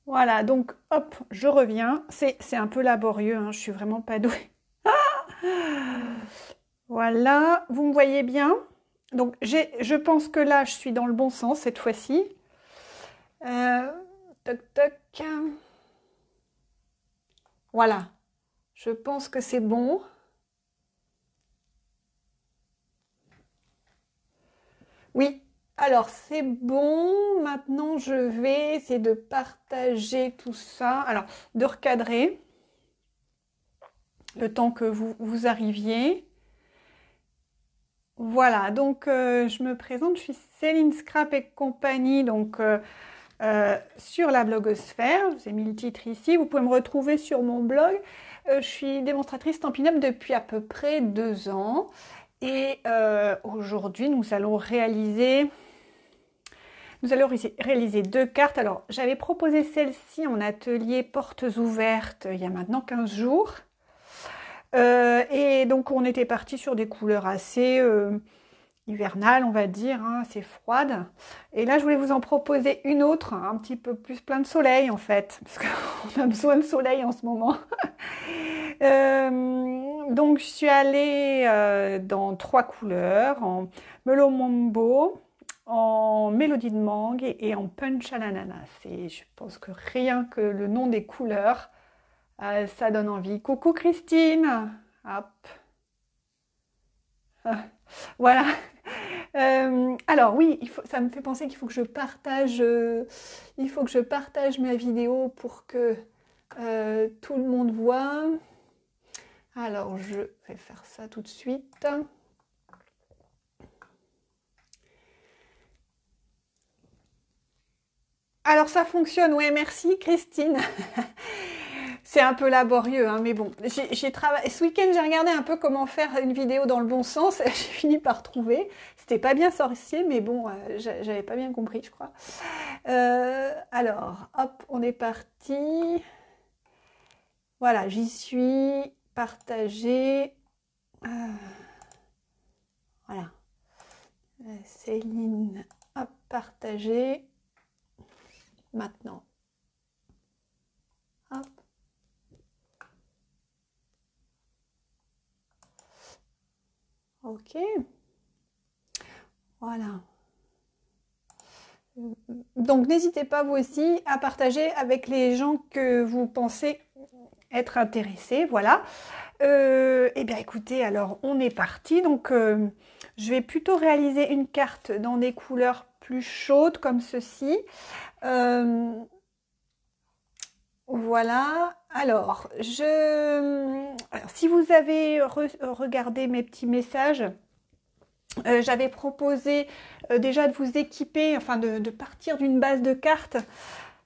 Voilà, donc hop, je reviens. C'est un peu laborieux, hein, je suis vraiment pas douée. Voilà, vous me voyez bien? Donc je pense que là, je suis dans le bon sens cette fois-ci. Euh, Toc toc. Voilà, je pense que c'est bon. Oui, alors c'est bon. Maintenant, je vais essayer de partager tout ça. Alors, de recadrer le temps que vous arriviez. Voilà, donc je me présente, je suis Céline Scrap et compagnie, donc sur la blogosphère. Je vous ai mis le titre ici. Vous pouvez me retrouver sur mon blog. Je suis démonstratrice Stampin' Up depuis à peu près 2 ans. Et aujourd'hui, nous allons réaliser 2 cartes. Alors, j'avais proposé celle-ci en atelier portes ouvertes il y a maintenant 15 jours. Et donc, on était parti sur des couleurs assez hivernales, on va dire, hein, assez froides. Et là, je voulais vous en proposer une autre, un petit peu plus plein de soleil, en fait, parce qu'on a besoin de soleil en ce moment. Donc, je suis allée dans 3 couleurs, en Mellow Mambo, en Mélodie de mangue et en Punch à l'ananas. Et je pense que rien que le nom des couleurs, ça donne envie. Coucou Christine! Hop. Voilà. Alors oui, ça me fait penser qu'il faut que je partage, ma vidéo pour que tout le monde voit. Alors je vais faire ça tout de suite. Alors ça fonctionne, ouais, merci Christine. C'est un peu laborieux, hein, mais bon, j'ai travaillé. Ce week-end, j'ai regardé un peu comment faire une vidéo dans le bon sens. J'ai fini par trouver. C'était pas bien sorcier, mais bon, j'avais pas bien compris, je crois. Alors, hop, on est parti. Voilà, j'y suis. Partagé. Voilà. Céline, hop, partagé. Maintenant. Hop. Ok. Voilà. Donc n'hésitez pas vous aussi à partager avec les gens que vous pensez être intéressés. Voilà. Eh bien écoutez, alors on est parti. Donc je vais plutôt réaliser une carte dans des couleurs plus chaudes comme ceci. Voilà. Alors, si vous avez regardé mes petits messages, j'avais proposé déjà de vous équiper, enfin de partir d'une base de cartes.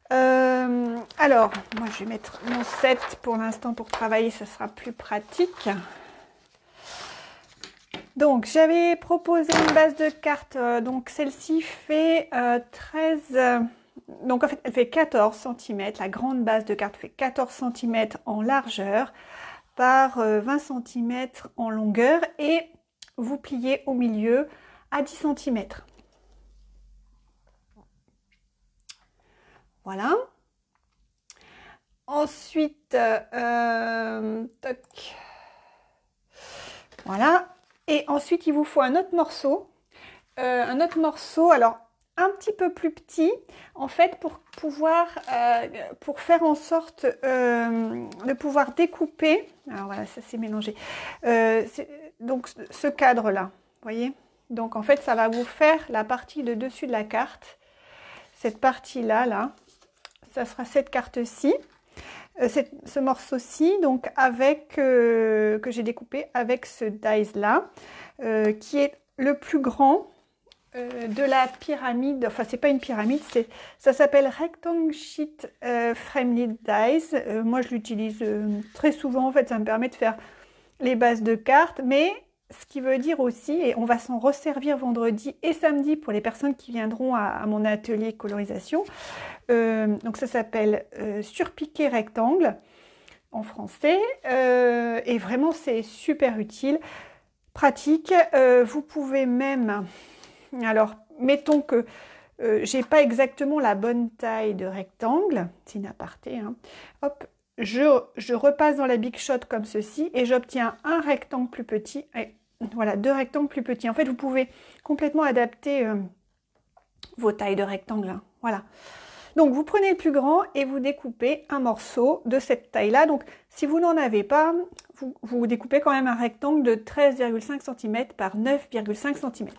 Alors, moi je vais mettre mon set pour l'instant pour travailler, ça sera plus pratique. Donc, j'avais proposé une base de cartes, donc celle-ci fait 13... donc en fait, elle fait 14 cm, la grande base de cartes fait 14 cm en largeur par 20 cm en longueur et vous pliez au milieu à 10 cm. Voilà. Ensuite, toc. Voilà. Et ensuite, il vous faut un autre morceau. Alors un petit peu plus petit, en fait, pour faire en sorte de pouvoir découper. Alors voilà, ça s'est mélangé. Donc ce cadre-là, vous voyez. Donc en fait, ça va vous faire la partie de dessus de la carte. Cette partie-là, là, ça sera cette carte-ci. Ce morceau-ci, donc que j'ai découpé avec ce dies là, qui est le plus grand de la pyramide. Enfin, c'est pas une pyramide, ça s'appelle Rectangle Sheet Frame Dies. Moi, je l'utilise très souvent. En fait, ça me permet de faire les bases de cartes, mais ce qui veut dire aussi, et on va s'en resservir vendredi et samedi pour les personnes qui viendront à mon atelier colorisation. Donc ça s'appelle surpiqué rectangle en français et vraiment c'est super utile, pratique. Vous pouvez même, alors mettons que j'ai pas exactement la bonne taille de rectangle, c'est une aparté, hein. Hop, je repasse dans la Big Shot comme ceci et j'obtiens un rectangle plus petit. Et voilà, 2 rectangles plus petits. En fait, vous pouvez complètement adapter vos tailles de rectangle, hein. Voilà. Donc, vous prenez le plus grand et vous découpez un morceau de cette taille-là. Donc, si vous n'en avez pas, vous découpez quand même un rectangle de 13,5 cm par 9,5 cm.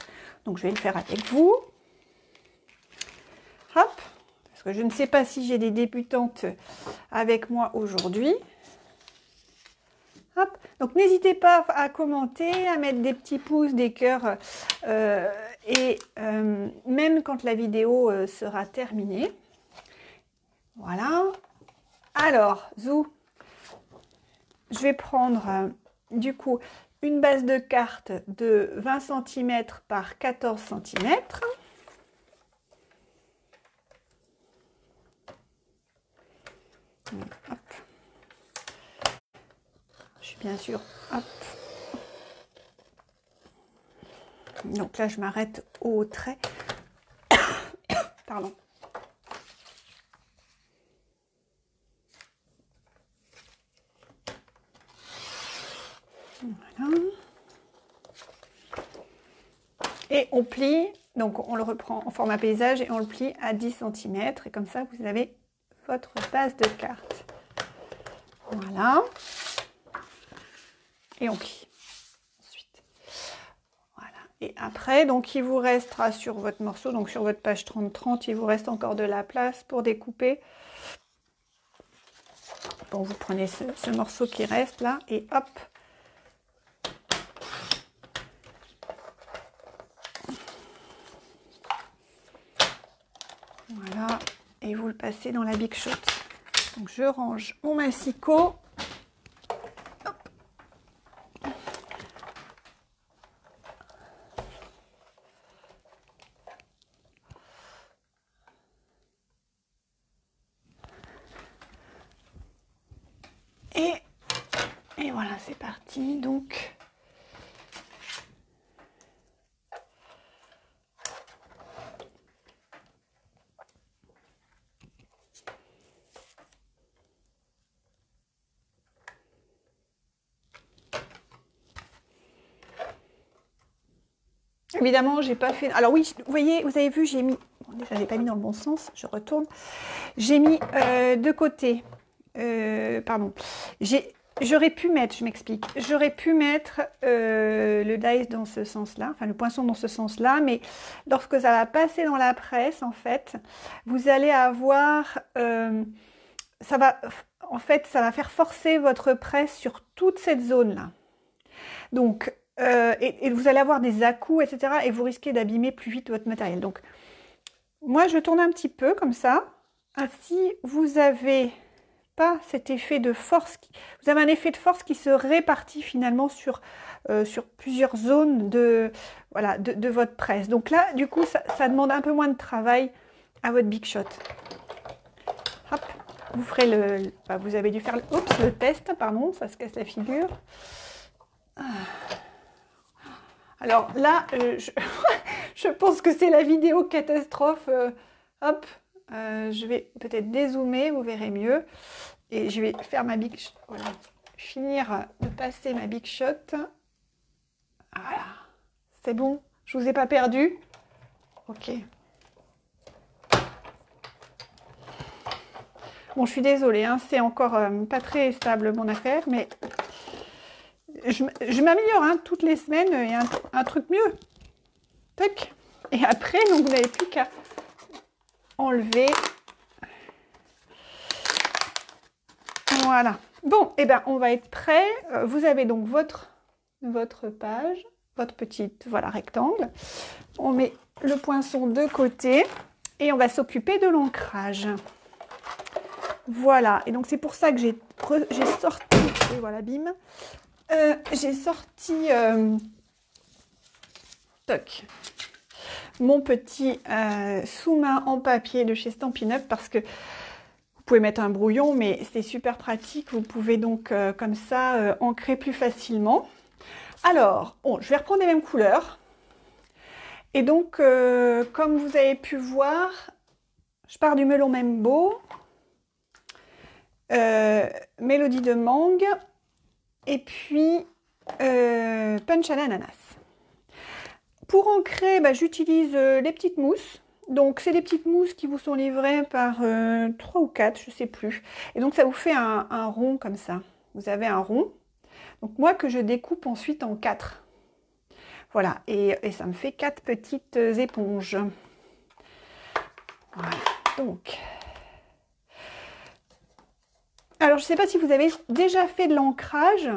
Donc, je vais le faire avec vous. Hop, parce que je ne sais pas si j'ai des débutantes avec moi aujourd'hui. Hop. Donc, n'hésitez pas à commenter, à mettre des petits pouces, des cœurs, même quand la vidéo sera terminée. Voilà. Alors, Zou, je vais prendre du coup une base de carte de 20 cm par 14 cm. Hop. Je suis bien sûr. Hop. Donc là, je m'arrête au trait. Pardon. Voilà. Et on plie, donc on le reprend en format paysage et on le plie à 10 cm. Et comme ça, vous avez votre base de carte. Voilà. Et on plie. Ensuite. Voilà. Et après, donc il vous restera sur votre morceau, donc sur votre page 30-30, il vous reste encore de la place pour découper. Bon, vous prenez ce morceau qui reste là et hop. Voilà, et vous le passez dans la Big Shot. Donc je range mon massicot. Hop. Et voilà, c'est parti. Donc évidemment, j'ai pas fait. Alors oui, vous voyez, vous avez vu, j'ai mis. Bon, déjà, j'ai pas mis dans le bon sens. Je retourne. J'ai mis de côté. Pardon. J'aurais pu mettre, je m'explique. J'aurais pu mettre le dice dans ce sens-là, enfin le poinçon dans ce sens-là, mais lorsque ça va passer dans la presse, en fait, vous allez avoir, ça va faire forcer votre presse sur toute cette zone-là. Donc, et vous allez avoir des à-coups, etc. Et vous risquez d'abîmer plus vite votre matériel. Donc, moi, je tourne un petit peu comme ça. Ainsi, vous avez pas cet effet de force. Vous avez un effet de force qui se répartit finalement sur plusieurs zones de votre presse. Donc là, du coup, ça demande un peu moins de travail à votre Big Shot. Hop, vous ferez vous avez dû faire le test, pardon, ça se casse la figure. Alors là, je pense que c'est la vidéo catastrophe. Hop, je vais peut-être dézoomer, vous verrez mieux. Et je vais faire ma Big Shot. Voilà, finir de passer ma Big Shot. Voilà, c'est bon, je vous ai pas perdu. Ok. Bon, je suis désolée, hein, c'est encore pas très stable mon affaire, mais je m'améliore, hein, toutes les semaines, il y a un truc mieux. Tac. Et après, donc vous n'avez plus qu'à enlever. Voilà. Bon, et ben on va être prêt. Vous avez donc votre page, votre petite rectangle. On met le poinçon de côté et on va s'occuper de l'ancrage. Voilà. Et donc c'est pour ça que j'ai sorti. Et voilà, bim. J'ai sorti mon petit sous-main en papier de chez Stampin' Up parce que vous pouvez mettre un brouillon, mais c'est super pratique. Vous pouvez donc comme ça ancrer plus facilement. Alors, bon, je vais reprendre les mêmes couleurs Et donc, comme vous avez pu voir, je pars du melon Membo, mélodie de mangue, et puis punch à l'ananas. Pour ancrer, bah, j'utilise les petites mousses. Donc, c'est des petites mousses qui vous sont livrées par 3 ou 4, je ne sais plus. Et donc, ça vous fait un rond comme ça. Vous avez un rond. Donc, moi, que je découpe ensuite en 4. Voilà. Et ça me fait 4 petites éponges. Voilà. Donc, alors, je ne sais pas si vous avez déjà fait de l'ancrage.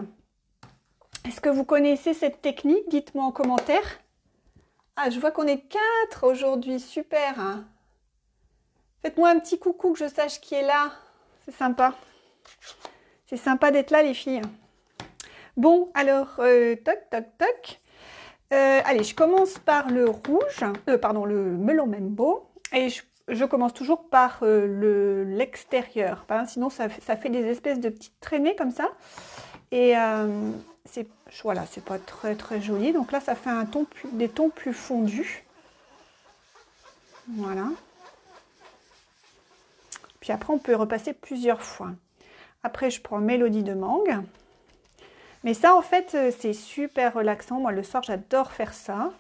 Est-ce que vous connaissez cette technique? Dites-moi en commentaire. Ah, je vois qu'on est 4 aujourd'hui. Super. Faites-moi un petit coucou que je sache qui est là. C'est sympa. C'est sympa d'être là, les filles. Bon, alors, toc, toc, toc. Allez, je commence par le rouge, pardon, le melon Membo. Et je commence toujours par l'extérieur. Sinon, ça fait des espèces de petites traînées comme ça. Et voilà, c'est pas très très joli. Donc là, ça fait des tons plus fondus. Voilà. Puis après, on peut repasser plusieurs fois. Après, je prends mélodie de mangue. Mais ça, en fait, c'est super relaxant. Moi, le soir, j'adore faire ça.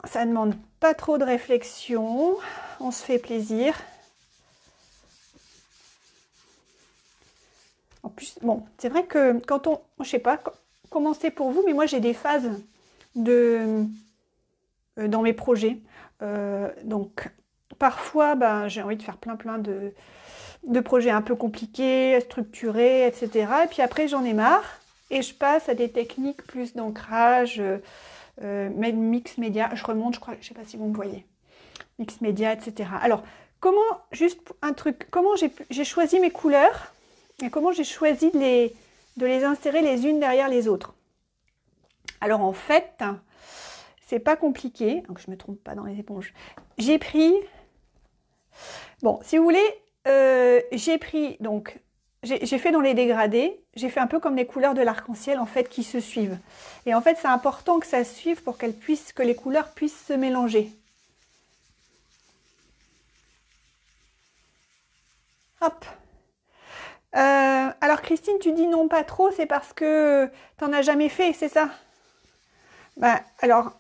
Ça ne demande pas trop de réflexion. On se fait plaisir. En plus, bon, c'est vrai que quand je sais pas comment c'est pour vous, mais moi, j'ai des phases dans mes projets. Donc, parfois, ben, j'ai envie de faire plein de projets un peu compliqués, structurés, etc. Et puis après, j'en ai marre et je passe à des techniques plus d'ancrage, mix média. Je remonte, je crois, je sais pas si vous me voyez. Mix média, etc. Alors, juste un truc, comment j'ai choisi mes couleurs et comment j'ai choisi de les insérer les unes derrière les autres. Alors, en fait, c'est pas compliqué. Donc, je me trompe pas dans les éponges. J'ai pris... Bon, si vous voulez, j'ai pris... Donc, j'ai fait dans les dégradés. J'ai fait un peu comme les couleurs de l'arc-en-ciel, en fait, qui se suivent. Et en fait, c'est important que ça se suive pour que les couleurs puissent se mélanger. Hop. Alors, Christine, tu dis non pas trop, c'est parce que tu n'en as jamais fait, c'est ça? Bah, alors,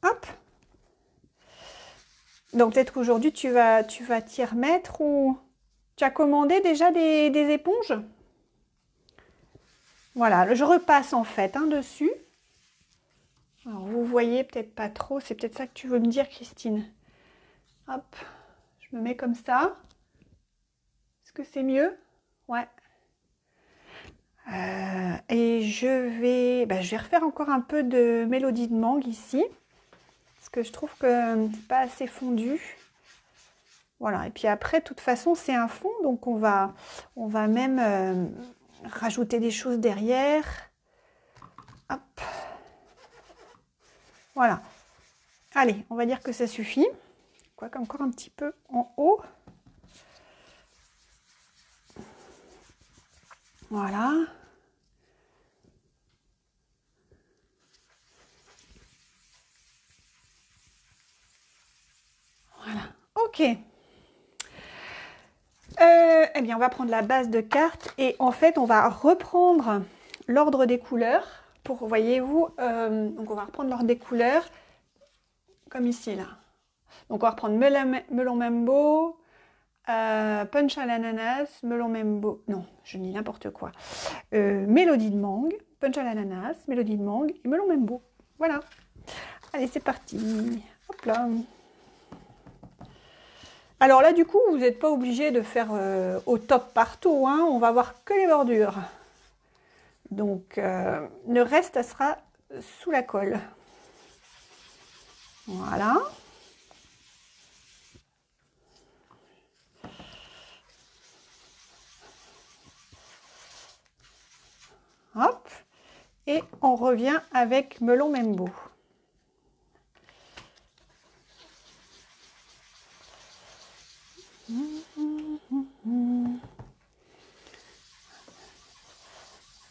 hop. Donc peut-être qu'aujourd'hui tu vas t'y remettre ou tu as commandé déjà des éponges? Voilà, je repasse en fait dessus. Alors vous voyez peut-être pas trop, c'est peut-être ça que tu veux me dire, Christine. Hop, je me mets comme ça. Est-ce que c'est mieux? Ouais. Et je vais refaire encore un peu de mélodie de mangue ici. Parce que je trouve que c'est pas assez fondu. Voilà, et puis après, de toute façon, c'est un fond, donc on va même rajouter des choses derrière. Hop. Voilà. Allez, on va dire que ça suffit. Quoique encore un petit peu en haut. Voilà. Voilà. Ok. Eh bien, on va prendre la base de carte et en fait, on va reprendre l'ordre des couleurs. Voyez-vous, donc on va reprendre l'ordre des couleurs comme ici, là. Donc, on va reprendre melon Membo, punch à l'ananas, melon Membo, non, je dis n'importe quoi. Mélodie de mangue, punch à l'ananas, mélodie de mangue et melon Membo. Voilà. Allez, c'est parti. Hop là. Alors là, du coup, vous n'êtes pas obligé de faire au top partout. Hein. On va voir que les bordures. Donc, le reste, ça sera sous la colle. Voilà. Hop. Et on revient avec melon Membo.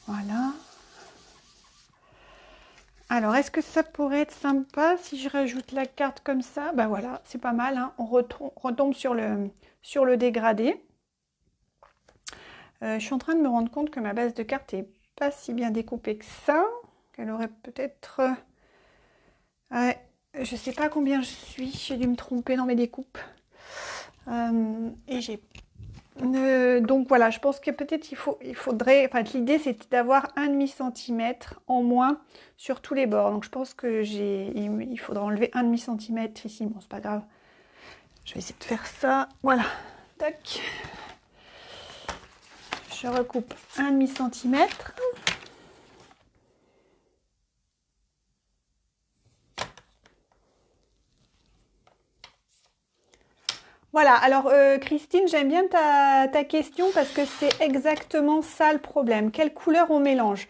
Voilà. Alors, est-ce que ça pourrait être sympa si je rajoute la carte comme ça? Ben voilà, c'est pas mal, hein. On retombe sur le dégradé. Je suis en train de me rendre compte que ma base de cartes est pas si bien découpée que ça. Qu'elle aurait peut-être... Ouais, je sais pas combien je suis. J'ai dû me tromper dans mes découpes. Et j'ai... donc voilà, je pense que peut-être il faudrait... Enfin, l'idée, c'est d'avoir 1,5 centimètre en moins sur tous les bords. Donc je pense que il faudra enlever 1,5 centimètre ici. Bon, c'est pas grave. Je vais essayer de faire ça. Voilà. Tac. Je recoupe 1,5 centimètre. Voilà, alors Christine, j'aime bien ta question parce que c'est exactement ça le problème. Quelle couleur on mélange?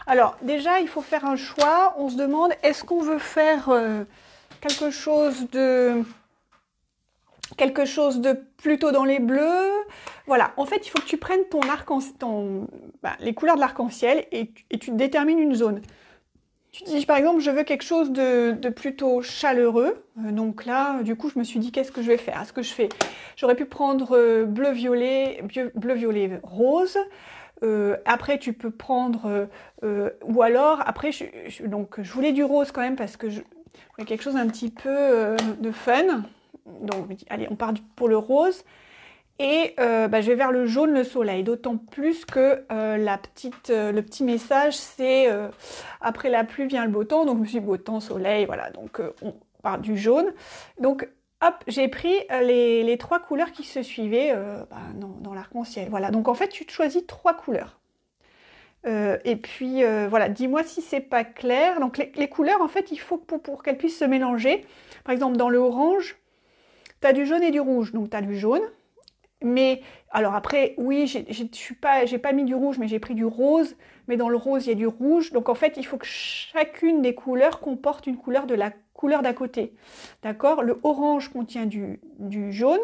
Alors déjà, il faut faire un choix. On se demande, est-ce qu'on veut faire quelque chose de plutôt dans les bleus? Voilà, en fait, il faut que tu prennes ton les couleurs de l'arc-en-ciel et tu détermines une zone. Tu dis par exemple, je veux quelque chose de plutôt chaleureux. Donc là, du coup, je me suis dit, qu'est-ce que je vais faire? Est-ce que je fais? J'aurais pu prendre bleu-violet, rose. Après, tu peux prendre... ou alors, après, donc, je voulais du rose quand même parce que je voulais quelque chose un petit peu de fun. Donc, allez, on part pour le rose. Et je vais vers le jaune, le soleil, d'autant plus que le petit message, c'est après la pluie vient le beau temps, donc je me suis dit beau temps, soleil, voilà, donc on part du jaune. Donc hop, j'ai pris les 3 couleurs qui se suivaient dans l'arc-en-ciel, voilà. Donc en fait, tu te choisis 3 couleurs. Et puis voilà, dis-moi si c'est pas clair. Donc les couleurs, en fait, il faut que pour qu'elles puissent se mélanger. Par exemple, dans le orange, tu as du jaune et du rouge, donc tu as du jaune. Mais alors après, oui, j'ai pas mis du rouge, mais j'ai pris du rose. Mais dans le rose, il y a du rouge. Donc en fait, il faut que chacune des couleurs comporte une couleur de la couleur d'à côté. D'accord? Le orange contient du jaune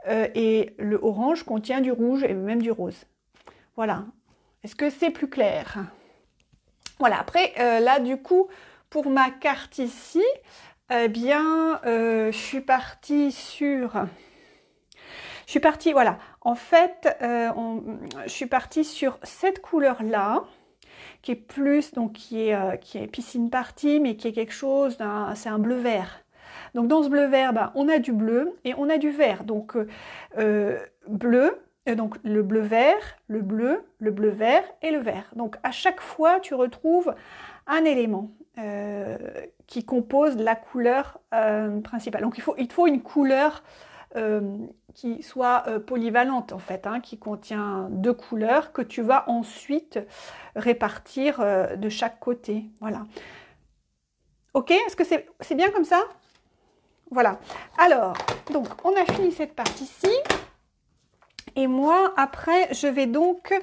et le orange contient du rouge et même du rose. Voilà. Est-ce que c'est plus clair? Voilà. Après, là, du coup, pour ma carte ici, eh bien, je suis partie sur... Je suis partie, voilà, en fait, je suis partie sur cette couleur-là, qui est plus, donc qui est piscine party, mais qui est quelque chose c'est un bleu vert. Donc dans ce bleu vert, on a du bleu et on a du vert. Donc bleu, donc le bleu vert, le bleu vert et le vert. Donc à chaque fois, tu retrouves un élément qui compose la couleur principale. Donc il te faut une couleur qui soit polyvalente en fait, hein, qui contient 2 couleurs que tu vas ensuite répartir de chaque côté. Voilà. Ok, est-ce que c'est bien comme ça? Voilà. Alors, donc on a fini cette partie-ci. Et moi, après, je vais donc,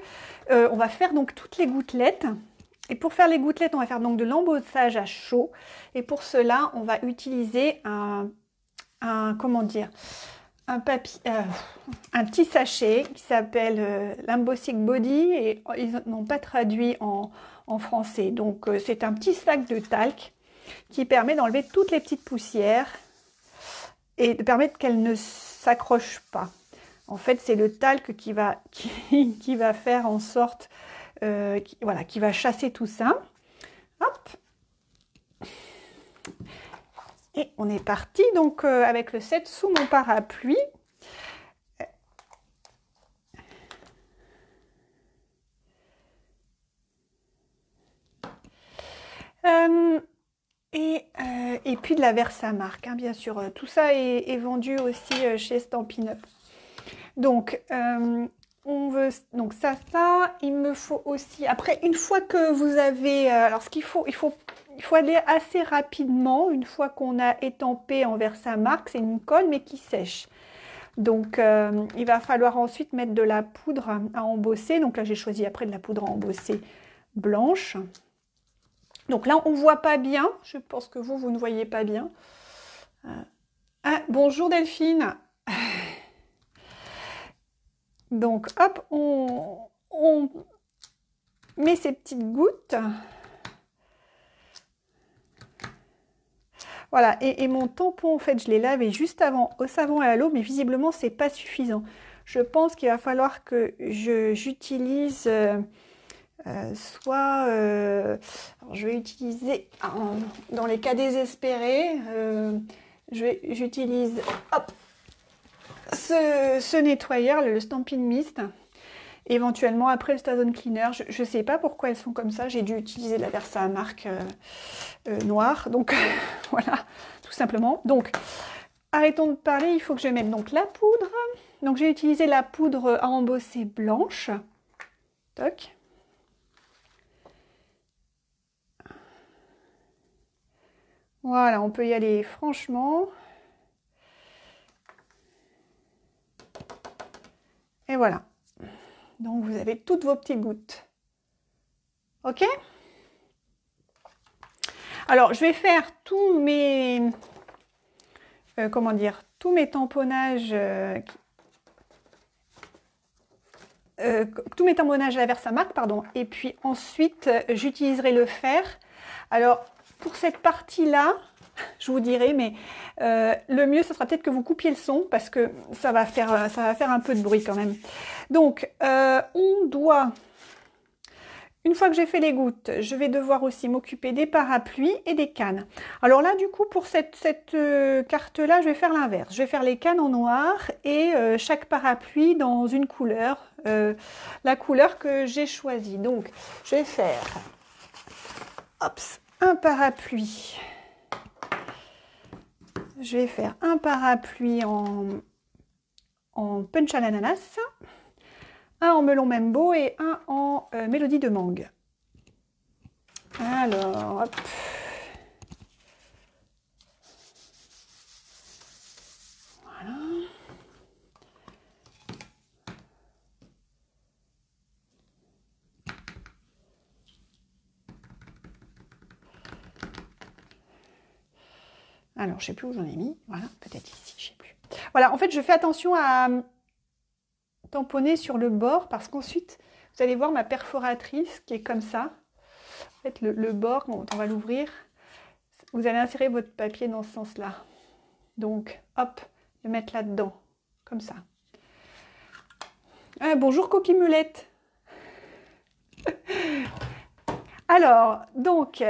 on va faire donc toutes les gouttelettes. Et pour faire les gouttelettes, on va faire donc de l'embossage à chaud. Et pour cela, on va utiliser comment dire, un petit sachet qui s'appelle l'Embossing Body et ils n'ont pas traduit en français. Donc c'est un petit sac de talc qui permet d'enlever toutes les petites poussières et de permettre qu'elles ne s'accrochent pas. En fait, c'est le talc qui va faire en sorte, voilà, qui va chasser tout ça. Hop. Et on est parti donc avec le set sous mon parapluie. Et puis de la Versamark, hein, bien sûr. Tout ça est vendu aussi chez Stampin' Up. Donc, on veut donc ça. Il me faut aussi. Après, une fois que vous avez, alors ce qu'il faut, il faut aller assez rapidement. Une fois qu'on a étampé en Versamark, c'est une colle mais qui sèche. Donc, il va falloir ensuite mettre de la poudre à embosser. Donc là, j'ai choisi après de la poudre à embosser blanche. Donc là, on ne voit pas bien. Je pense que vous ne voyez pas bien. Ah, bonjour Delphine. Donc, hop, on met ces petites gouttes. Voilà, et mon tampon, en fait, je l'ai lavé juste avant au savon et à l'eau, mais visiblement, c'est pas suffisant. Je pense qu'il va falloir que j'utilise soit... alors je vais utiliser, dans les cas désespérés, j'utilise ce nettoyeur, le Stampin' Mist. Éventuellement, après le Stazone Cleaner, je ne sais pas pourquoi elles sont comme ça. J'ai dû utiliser la Versamark noire. Donc, voilà, tout simplement. Donc, arrêtons de parler. Il faut que je mette donc la poudre. Donc, j'ai utilisé la poudre à embosser blanche. Toc. Voilà, on peut y aller franchement. Et voilà. Donc, vous avez toutes vos petites gouttes. OK? Alors, je vais faire tous mes... comment dire? Tous mes tamponnages... tous mes tamponnages à la Versamark, pardon. Et puis ensuite, j'utiliserai le fer. Alors, pour cette partie-là, je vous dirai, mais le mieux, ce sera peut-être que vous coupiez le son parce que ça va faire un peu de bruit quand même. Donc, on doit, une fois que j'ai fait les gouttes, je vais devoir aussi m'occuper des parapluies et des cannes. Alors là, du coup, pour cette carte-là, je vais faire l'inverse. Je vais faire les cannes en noir et chaque parapluie dans une couleur, la couleur que j'ai choisie. Donc, je vais faire un parapluie. Je vais faire un parapluie en punch à l'ananas, un en melon Membo et un en mélodie de mangue. Alors, hop. Voilà. Alors, je ne sais plus où j'en ai mis. Voilà, peut-être ici, je ne sais plus. Voilà, en fait, je fais attention à tamponner sur le bord parce qu'ensuite, vous allez voir ma perforatrice qui est comme ça. En fait, le bord, quand on va l'ouvrir, vous allez insérer votre papier dans ce sens-là. Donc, hop, le mettre là-dedans, comme ça. Ah, bonjour Coquille-Mulette. Alors, donc,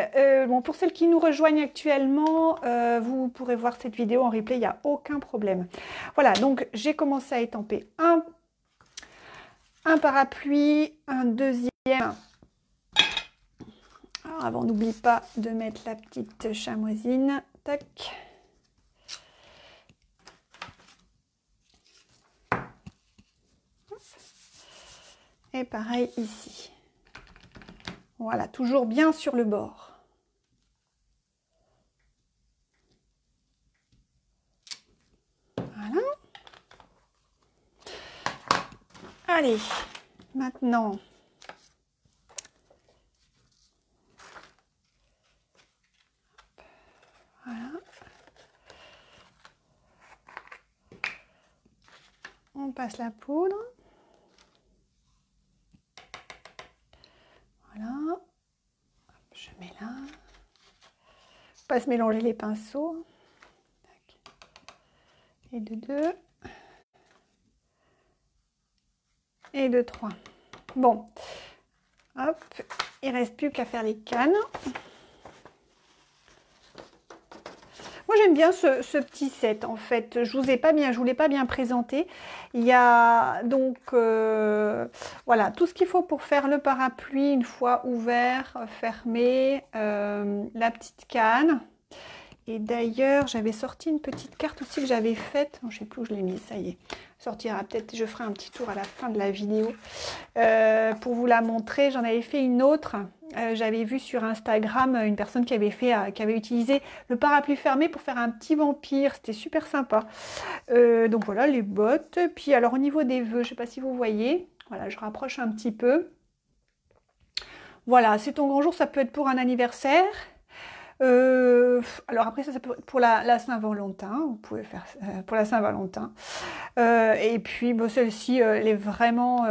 bon, pour celles qui nous rejoignent actuellement, vous pourrez voir cette vidéo en replay, il n'y a aucun problème. Voilà, donc j'ai commencé à étamper un parapluie, un deuxième. Alors, avant, n'oublie pas de mettre la petite chamoisine. Tac. Et pareil ici. Voilà, toujours bien sur le bord. Voilà. Allez, maintenant, voilà. On passe la poudre. Voilà. Hop, je mets là. Pas se mélanger les pinceaux. Et de 2. Et de 3. Bon. Hop. Il ne reste plus qu'à faire les cannes. Moi j'aime bien ce petit set en fait. Je vous l'ai pas bien présenté. Il y a donc voilà tout ce qu'il faut pour faire le parapluie une fois ouvert, fermé, la petite canne. Et d'ailleurs j'avais sorti une petite carte aussi que j'avais faite. Je ne sais plus où je l'ai mise, ça y est. Sortira peut-être, je ferai un petit tour à la fin de la vidéo pour vous la montrer. J'en avais fait une autre. J'avais vu sur Instagram une personne qui avait utilisé le parapluie fermé pour faire un petit vampire. C'était super sympa. Donc voilà les bottes. Puis alors au niveau des vœux, je ne sais pas si vous voyez. Voilà, je rapproche un petit peu. Voilà, c'est ton grand jour, ça peut être pour un anniversaire. Alors après ça peut être pour la Saint-Valentin, vous pouvez faire pour la Saint-Valentin. Et puis bon, celle-ci elle est vraiment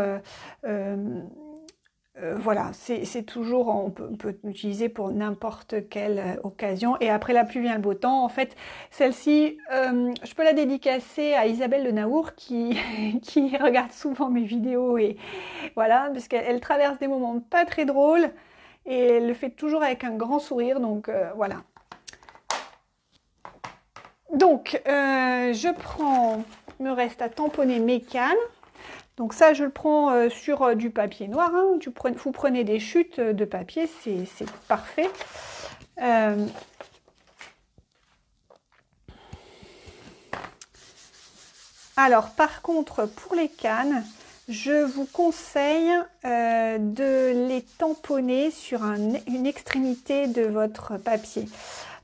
voilà, c'est toujours, on peut l'utiliser pour n'importe quelle occasion. Et après la pluie vient le beau temps. En fait, celle-ci, je peux la dédicacer à Isabelle Le Naour qui, qui regarde souvent mes vidéos et voilà, parce qu'elle traverse des moments pas très drôles et elle le fait toujours avec un grand sourire. Donc voilà. Donc, je prends, il me reste à tamponner mes cannes. Donc ça, je le prends sur du papier noir. Hein. Vous prenez des chutes de papier, c'est parfait. Alors, par contre, pour les cannes, je vous conseille de les tamponner sur une extrémité de votre papier.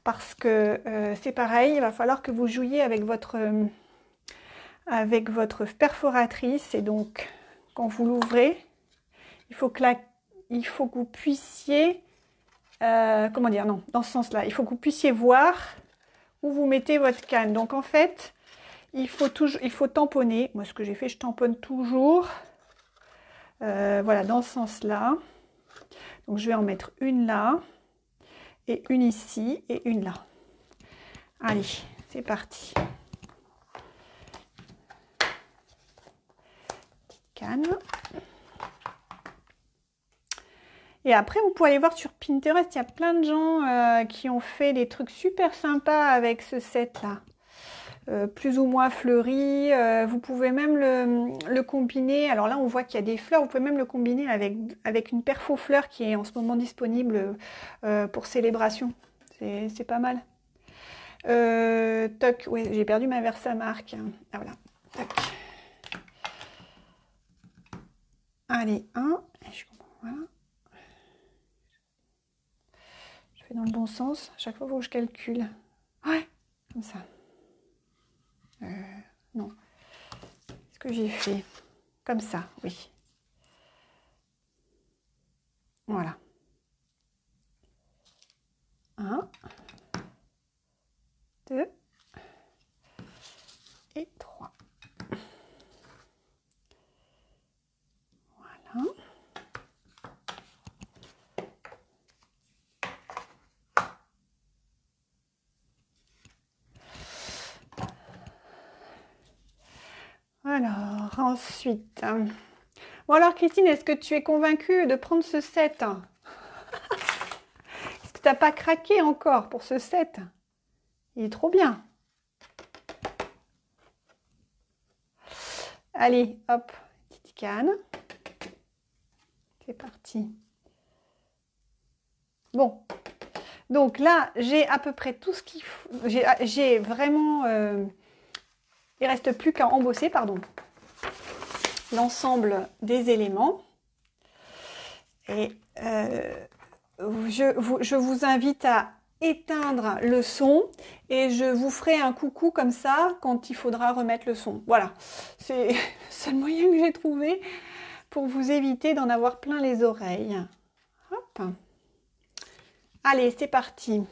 Parce que c'est pareil, il va falloir que vous jouiez avec votre perforatrice. Et donc, quand vous l'ouvrez, il faut que vous puissiez, comment dire, non, dans ce sens-là, il faut que vous puissiez voir où vous mettez votre canne. Donc, en fait, il faut tamponner. Moi, ce que j'ai fait, je tamponne toujours. Voilà, dans ce sens-là. Donc, je vais en mettre une là, et une ici, et une là. Allez, c'est parti. Canne. Et après, vous pouvez aller voir sur Pinterest, il y a plein de gens qui ont fait des trucs super sympas avec ce set-là. Plus ou moins fleuri. Vous pouvez même le combiner. Alors là, on voit qu'il y a des fleurs. Vous pouvez même le combiner avec une perfo fleur qui est en ce moment disponible pour célébration. C'est pas mal. Toc, ouais, j'ai perdu ma Versamark. Ah voilà. Toc. Allez, voilà. Je fais dans le bon sens. À chaque fois, il faut que je calcule. Ouais, comme ça. Non. Ce que j'ai fait. Comme ça, oui. Voilà. 1, 2 et 3. Voilà. Alors, ensuite... Bon alors Christine, est-ce que tu es convaincue de prendre ce set? Est-ce que tu n'as pas craqué encore pour ce set? Il est trop bien. Allez, hop, petite canne. C'est parti. Bon, donc là, j'ai à peu près tout ce qu'il faut. J'ai vraiment... il ne reste plus qu'à embosser, pardon, l'ensemble des éléments. Et je vous invite à éteindre le son et je vous ferai un coucou comme ça quand il faudra remettre le son. Voilà, c'est le seul moyen que j'ai trouvé pour vous éviter d'en avoir plein les oreilles. Hop. Allez, c'est parti.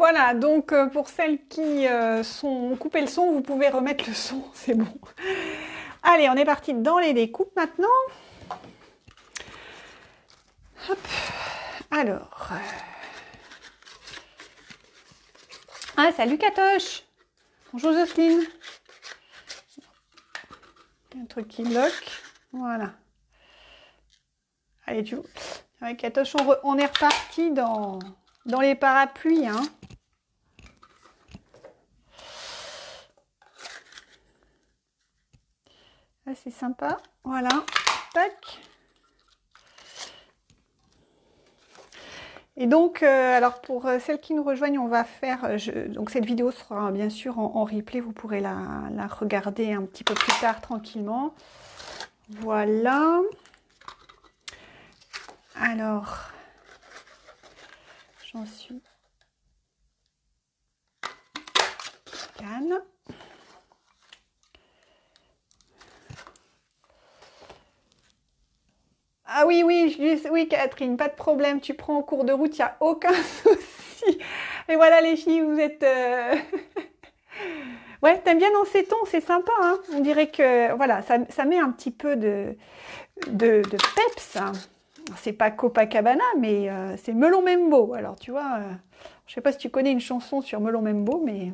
Voilà, donc pour celles qui ont coupé le son, vous pouvez remettre le son, c'est bon. Allez, on est parti dans les découpes maintenant. Hop. Alors. Ah, salut Katoche. Bonjour Jocelyne. Un truc qui bloque. Voilà. Allez, tu vois. Avec Katoche, on est reparti dans les parapluies, hein. Ah, c'est sympa. Voilà. Tac. Et donc, alors pour celles qui nous rejoignent, on va faire, donc cette vidéo sera bien sûr en replay, vous pourrez la regarder un petit peu plus tard tranquillement. Voilà. Alors, j'en suis canne. Ah oui, oui, Catherine, pas de problème, tu prends en cours de route, il n'y a aucun souci. Et voilà les filles, vous êtes... Ouais, t'aimes bien dans ces tons, c'est sympa, hein. On dirait que, voilà, ça met un petit peu de peps, hein. C'est pas Copacabana, mais c'est Melon Membo. Alors, tu vois, je sais pas si tu connais une chanson sur Melon Membo, mais...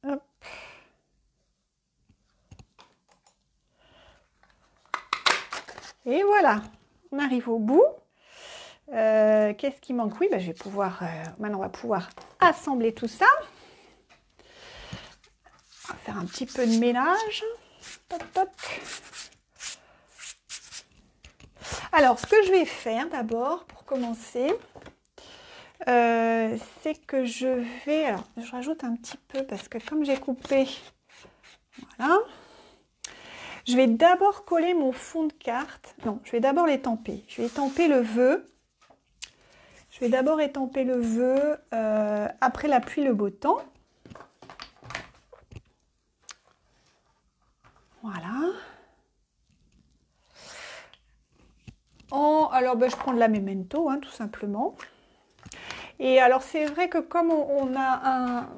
Hop. Et voilà, on arrive au bout. Qu'est-ce qui manque? Oui, bah, je vais pouvoir... maintenant, on va pouvoir assembler tout ça. On va faire un petit peu de ménage. Toc, toc. Alors, ce que je vais faire d'abord, pour commencer, c'est que je vais... Alors, je rajoute un petit peu parce que comme j'ai coupé... Voilà. Je vais d'abord coller mon fond de carte. Non, je vais d'abord l'étamper. Je vais étamper le vœu. Je vais d'abord étamper le vœu après la pluie, le beau temps. Voilà. Alors, ben, je prends de la Memento, hein, tout simplement. Et alors, c'est vrai que comme on a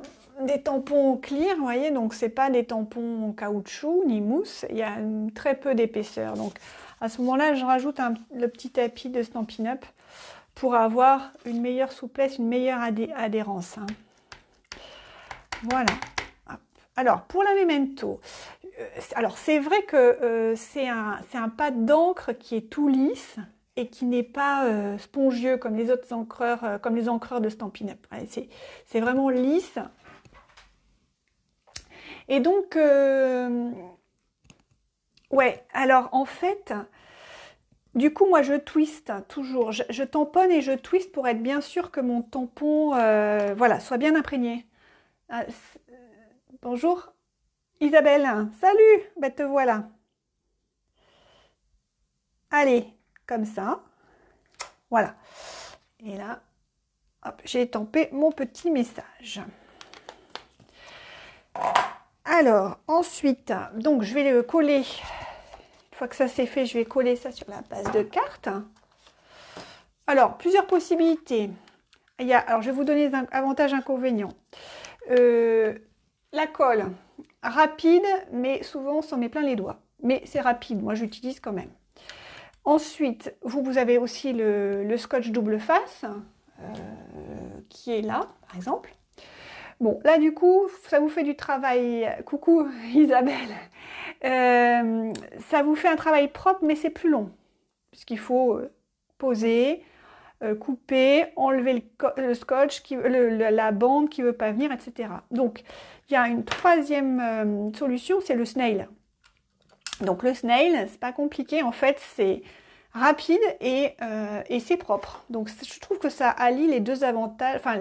des tampons clear, vous voyez, donc c'est pas des tampons en caoutchouc ni mousse, il y a très peu d'épaisseur. Donc, à ce moment-là, je rajoute le petit tapis de Stampin' Up pour avoir une meilleure souplesse, une meilleure adhérence, hein. Voilà. Hop. Alors, pour la Memento, alors c'est vrai que c'est un pad d'encre qui est tout lisse et qui n'est pas spongieux comme les autres encreurs, comme les encreurs de Stampin' Up. C'est vraiment lisse. Et donc, ouais, alors en fait, du coup, moi je twiste toujours. Je tamponne et je twiste pour être bien sûr que mon tampon voilà, soit bien imprégné. Ah, bonjour Isabelle, salut, ben te voilà. Allez, comme ça, voilà. Et là, hop, j'ai étampé mon petit message. Alors, ensuite, donc je vais le coller. Une fois que ça c'est fait, je vais coller ça sur la base de carte. Alors, plusieurs possibilités. Alors, je vais vous donner les avantages et inconvénients. La colle, rapide, mais souvent on s'en met plein les doigts. Mais c'est rapide, moi j'utilise quand même. Ensuite, vous avez aussi le scotch double face, qui est là, par exemple. Bon, là du coup, ça vous fait du travail. Coucou Isabelle. Ça vous fait un travail propre, mais c'est plus long. Puisqu'il faut poser, couper, enlever le scotch, la bande qui ne veut pas venir, etc. Donc, il y a une troisième solution, c'est le snail. Donc le snail, c'est pas compliqué, en fait, c'est rapide et c'est propre. Donc je trouve que ça allie les deux avantages, enfin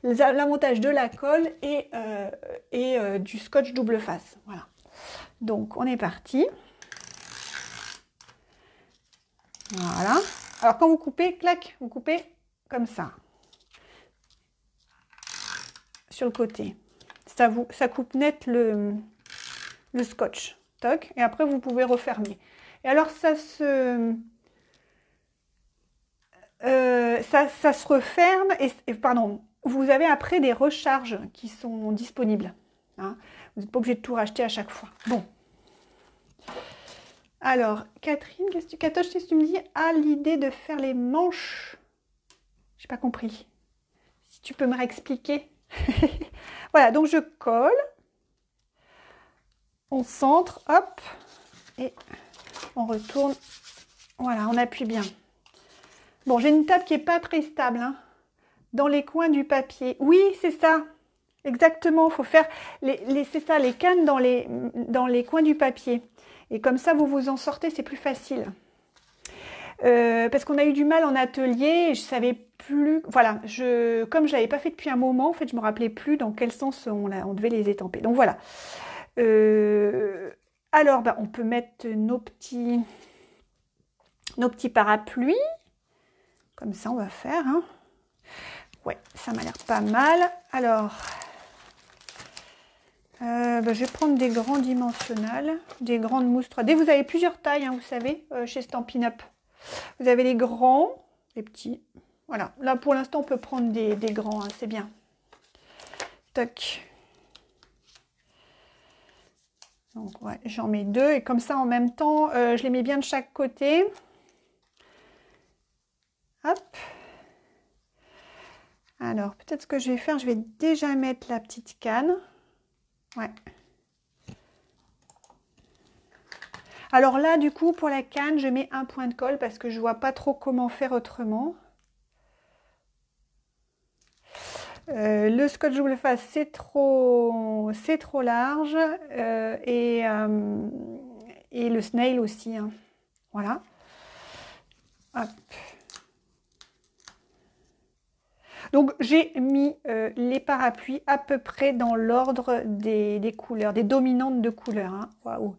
l'avantage de la colle et du scotch double face. Voilà. Donc on est parti. Voilà. Alors quand vous coupez, clac, vous coupez comme ça. Sur le côté. Ça coupe net le scotch. Toc. Et après vous pouvez refermer. Et alors ça se ça se referme pardon, vous avez après des recharges qui sont disponibles. Hein. Vous n'êtes pas obligé de tout racheter à chaque fois. Bon. Alors, Catherine, Katoche, qu'est-ce que tu me dis? Ah, l'idée de faire les manches. J'ai pas compris. Si tu peux me réexpliquer. Voilà, donc je colle. On centre, hop. Et on retourne. Voilà, on appuie bien. Bon, j'ai une table qui n'est pas très stable. Hein, dans les coins du papier. Oui, c'est ça. Exactement, il faut faire c'est ça, les cannes dans les coins du papier. Et comme ça, vous vous en sortez, c'est plus facile. Parce qu'on a eu du mal en atelier, et je savais plus... Voilà, comme je n'avais pas fait depuis un moment, en fait, je ne me rappelais plus dans quel sens on devait les étamper. Donc voilà. Alors, on peut mettre nos petits parapluies. Comme ça, on va faire. Hein. Ouais, ça m'a l'air pas mal. Alors... je vais prendre des grands dimensionnels, des grandes mousses 3D. Vous avez plusieurs tailles, hein, vous savez, chez Stampin' Up. Vous avez les grands, les petits. Voilà, là pour l'instant on peut prendre des grands, hein, c'est bien. Toc. Donc ouais, j'en mets 2 et comme ça en même temps, je les mets bien de chaque côté. Hop. Alors peut-être ce que je vais faire, je vais déjà mettre la petite canne. Ouais. Alors là, du coup, pour la canne, je mets un point de colle parce que je ne vois pas trop comment faire autrement. Le scotch double face, c'est trop large. Et le snail aussi. Hein. Voilà. Hop. Donc, j'ai mis les parapluies à peu près dans l'ordre des couleurs, des dominantes de couleurs. Hein. Waouh!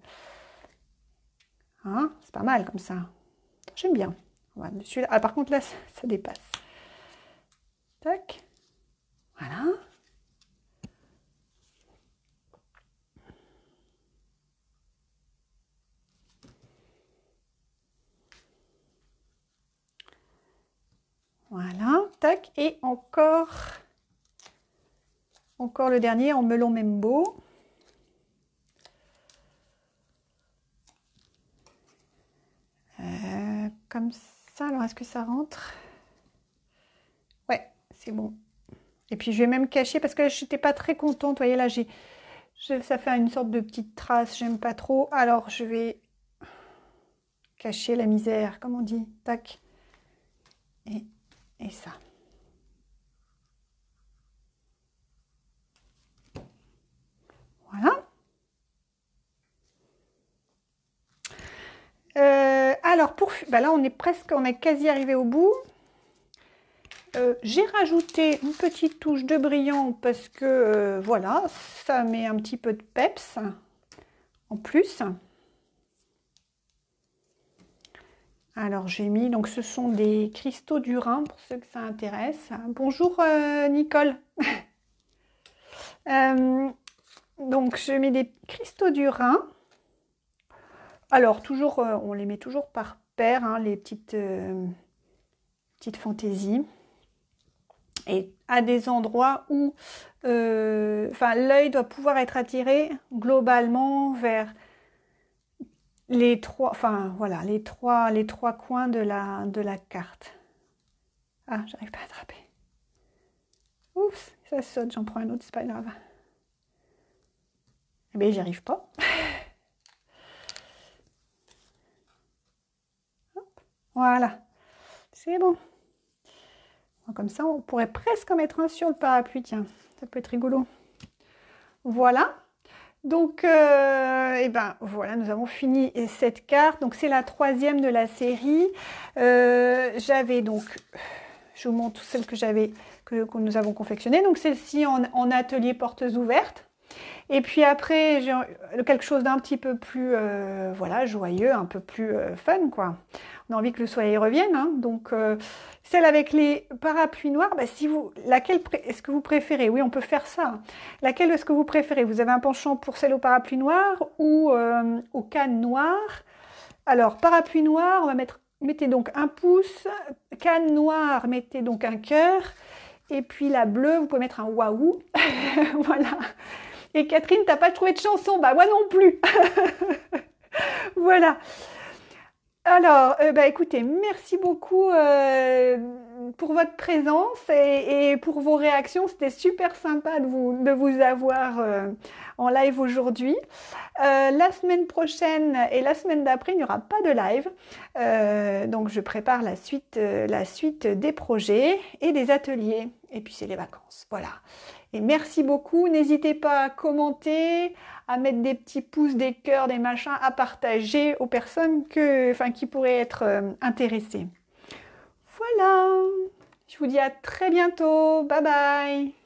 Hein, c'est pas mal comme ça. J'aime bien. Voilà, ah, par contre, là, ça dépasse. Tac. Voilà. Voilà. Tac. Et encore le dernier en melon Membo. Comme ça, alors est-ce que ça rentre? Ouais, c'est bon. Et puis je vais même cacher parce que je n'étais pas très contente. Vous voyez là, ça fait une sorte de petite trace, j'aime pas trop. Alors je vais cacher la misère, comme on dit. Tac. Et ça. Voilà. Alors, là, on est quasi arrivé au bout. J'ai rajouté une petite touche de brillant parce que, voilà, ça met un petit peu de peps en plus. Alors, j'ai mis, donc ce sont des cristaux du Rhin pour ceux que ça intéresse. Bonjour Nicole. Donc, je mets des cristaux du Rhin. Alors, toujours, on les met toujours par paire, hein, les petites fantaisies. Et à des endroits où l'œil doit pouvoir être attiré globalement vers les trois coins de la carte. Ah, j'arrive pas à attraper. Oups, ça saute, j'en prends un autre, c'est pas grave. Eh bien, j'y arrive pas. Voilà, c'est bon. Comme ça, on pourrait presque en mettre un sur le parapluie. Tiens, ça peut être rigolo. Voilà. Donc, voilà, nous avons fini cette carte. Donc, c'est la 3e de la série. J'avais donc, je vous montre celle que nous avons confectionnée. Donc, celle-ci en atelier portes ouvertes. Et puis après, j'ai quelque chose d'un petit peu plus joyeux, un peu plus fun, quoi. On a envie que le soleil revienne. Hein. Donc, celle avec les parapluies noirs, laquelle est-ce que vous préférez? Oui, on peut faire ça. Laquelle est-ce que vous préférez? Vous avez un penchant pour celle aux parapluies noirs ou aux cannes noires? Alors, parapluie noir, on va mettre mettez donc un pouce. Canne noire, mettez donc un cœur. Et puis la bleue, vous pouvez mettre un waouh. Voilà. Et Catherine, t'as pas trouvé de chanson? Bah moi non plus. Voilà. Alors, bah, écoutez, merci beaucoup pour votre présence et pour vos réactions. C'était super sympa de vous avoir en live aujourd'hui. La semaine prochaine et la semaine d'après, il n'y aura pas de live. Donc, je prépare la suite des projets et des ateliers. Et puis, c'est les vacances. Voilà. Et merci beaucoup. N'hésitez pas à commenter, à mettre des petits pouces, des cœurs, des machins, à partager aux personnes qui pourraient être intéressées. Voilà. Je vous dis à très bientôt. Bye bye.